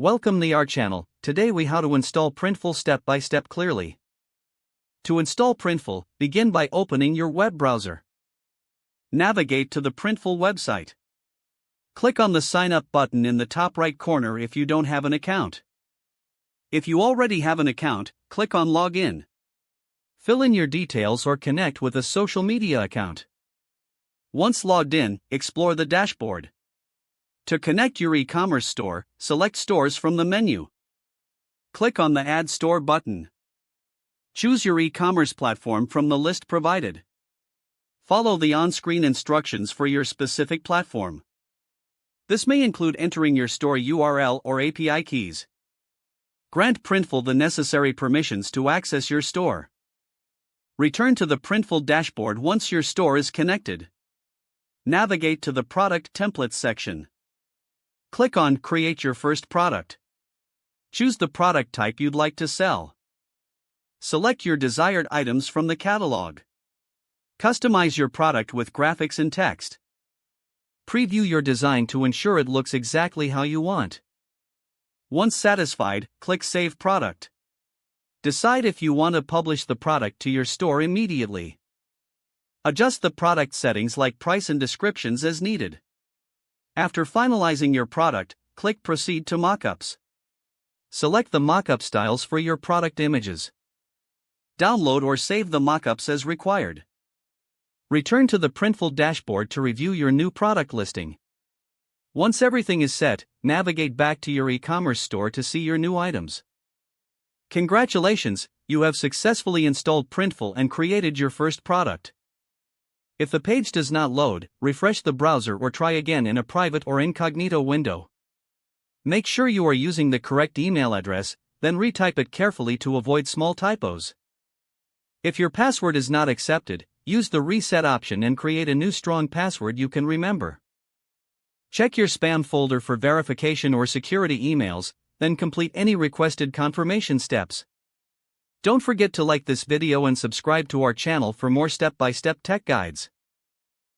Welcome to our channel. Today we how to install Printful step by step clearly. To install Printful, begin by opening your web browser. Navigate to the Printful website. Click on the Sign Up button in the top right corner if you don't have an account. If you already have an account, click on Login. Fill in your details or connect with a social media account. Once logged in, explore the dashboard. To connect your e-commerce store, select Stores from the menu. Click on the Add Store button. Choose your e-commerce platform from the list provided. Follow the on-screen instructions for your specific platform. This may include entering your store URL or API keys. Grant Printful the necessary permissions to access your store. Return to the Printful dashboard once your store is connected. Navigate to the Product Templates section. Click on Create your first product. Choose the product type you'd like to sell. Select your desired items from the catalog. Customize your product with graphics and text. Preview your design to ensure it looks exactly how you want. Once satisfied, click Save Product. Decide if you want to publish the product to your store immediately. Adjust the product settings like price and descriptions as needed. After finalizing your product, click Proceed to Mockups. Select the mockup styles for your product images. Download or save the mockups as required. Return to the Printful dashboard to review your new product listing. Once everything is set, navigate back to your e-commerce store to see your new items. Congratulations, you have successfully installed Printful and created your first product. If the page does not load, refresh the browser or try again in a private or incognito window. Make sure you are using the correct email address, then retype it carefully to avoid small typos. If your password is not accepted, use the reset option and create a new strong password you can remember. Check your spam folder for verification or security emails, then complete any requested confirmation steps. Don't forget to like this video and subscribe to our channel for more step-by-step tech guides.